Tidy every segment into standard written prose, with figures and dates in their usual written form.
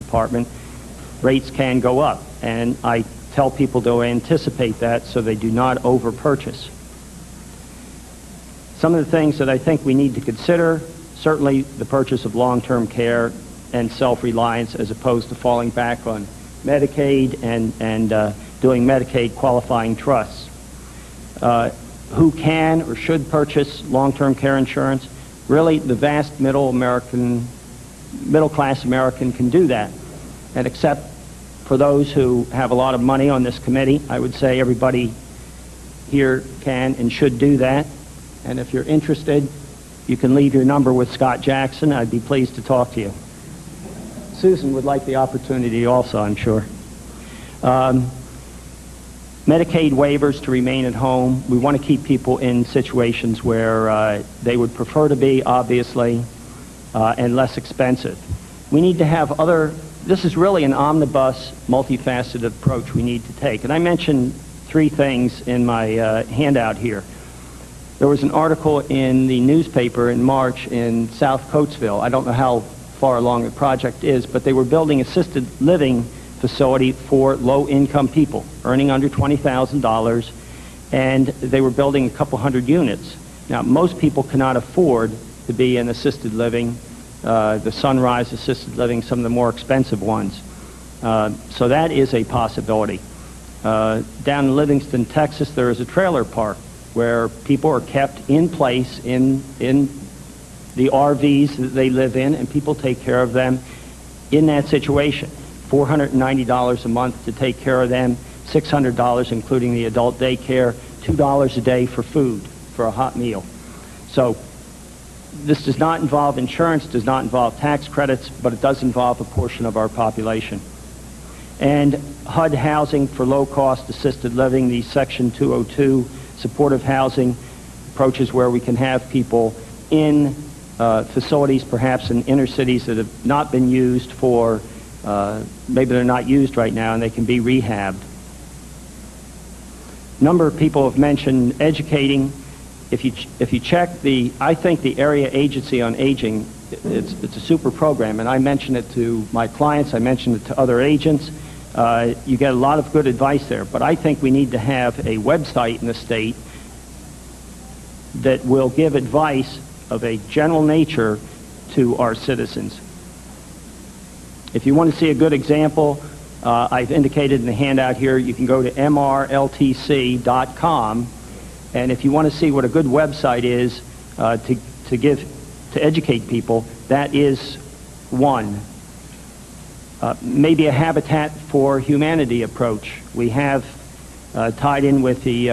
department, rates can go up. And I tell people to anticipate that so they do not over-purchase. Some of the things that I think we need to consider, certainly the purchase of long-term care and self-reliance as opposed to falling back on Medicaid and doing Medicaid qualifying trusts. Who can or should purchase long-term care insurance? Really, the vast middle-class American can do that. And except for those who have a lot of money on this committee, I would say everybody here can and should do that. And if you're interested, you can leave your number with Scott Jackson. I'd be pleased to talk to you. Susan would like the opportunity also, I'm sure. Medicaid waivers to remain at home. We want to keep people in situations where they would prefer to be, obviously, and less expensive. We need to have this is really an omnibus, multifaceted approach we need to take. And I mentioned three things in my handout here. There was an article in the newspaper in March in South Coatesville. I don't know how far along the project is, but they were building assisted living facility for low-income people earning under $20,000, and they were building a couple hundred units. Now, most people cannot afford to be in assisted living, the Sunrise assisted living, some of the more expensive ones. So that is a possibility. Down in Livingston, Texas, there is a trailer park where people are kept in place in the RVs that they live in, and people take care of them in that situation. $490 a month to take care of them, $600 including the adult daycare, $2 a day for food, for a hot meal. So this does not involve insurance, does not involve tax credits, but it does involve a portion of our population. And HUD housing for low-cost assisted living, the Section 202 supportive housing approaches where we can have people in facilities, perhaps in inner cities that have not been used for, maybe they're not used right now, and they can be rehabbed. A number of people have mentioned educating. If you check I think the Area Agency on Aging, it's a super program, and I mention it to my clients, I mention it to other agents. You get a lot of good advice there, but I think we need to have a website in the state that will give advice of a general nature to our citizens. If you want to see a good example, I've indicated in the handout here, you can go to mrltc.com, and if you want to see what a good website is to educate people, that is one. Maybe a Habitat for Humanity approach. We have tied in with the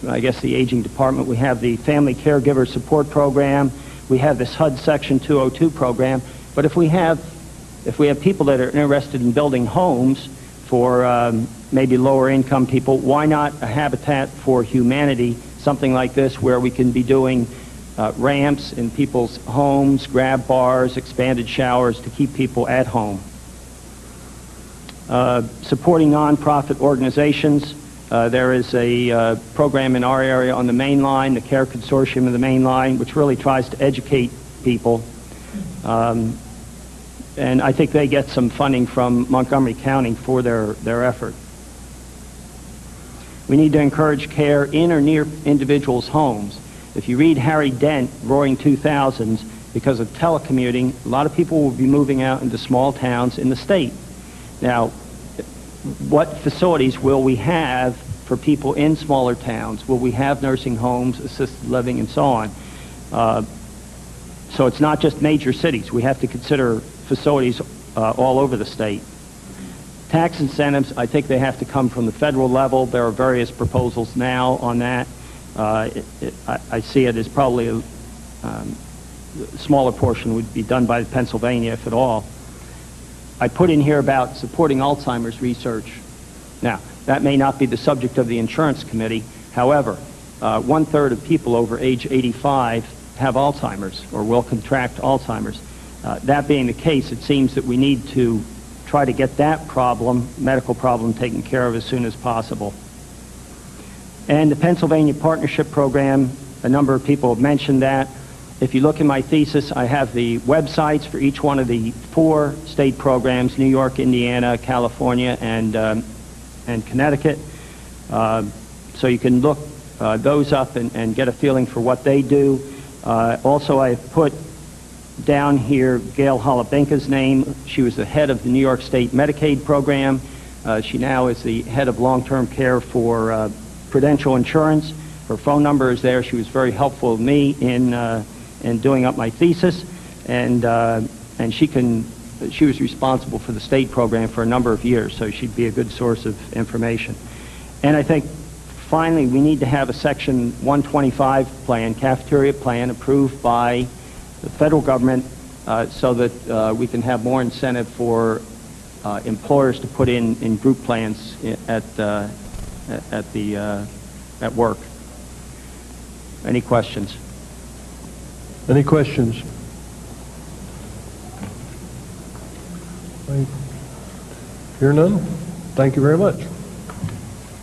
the aging department. We have the Family Caregiver Support Program. We have this HUD Section 202 program. But if we have people that are interested in building homes for maybe lower income people, why not a Habitat for Humanity, something like this, where we can be doing ramps in people's homes, grab bars, expanded showers to keep people at home. Supporting nonprofit organizations. There is a program in our area on the main line, the Care Consortium of the main line, which really tries to educate people. And I think they get some funding from Montgomery County for their effort. We need to encourage care in or near individuals' homes. If you read Harry Dent, Roaring 2000s, because of telecommuting, a lot of people will be moving out into small towns in the state. Now, what facilities will we have for people in smaller towns? Will we have nursing homes, assisted living, and so on? So it's not just major cities. We have to consider facilities all over the state. Tax incentives, I think they have to come from the federal level. There are various proposals now on that. I see it as probably a smaller portion would be done by Pennsylvania, if at all. I put in here about supporting Alzheimer's research. Now, that may not be the subject of the insurance committee. However, 1/3 of people over age 85 have Alzheimer's or will contract Alzheimer's. That being the case, it seems that we need to try to get that medical problem, taken care of as soon as possible. And the Pennsylvania Partnership Program, a number of people have mentioned that. If you look in my thesis, I have the websites for each one of the 4 state programs: New York, Indiana, California, and Connecticut. So you can look those up and get a feeling for what they do. Also, I've put down here Gail Holubinka's name. She was the head of the New York State Medicaid program. She now is the head of long-term care for Prudential Insurance. Her phone number is there. She was very helpful to me in doing up my thesis, and she was responsible for the state program for a number of years, so she'd be a good source of information. And I think finally we need to have a Section 125 plan, cafeteria plan, approved by the federal government so that we can have more incentive for employers to put in group plans at work. Any questions? Any questions? Hear none? Thank you very much.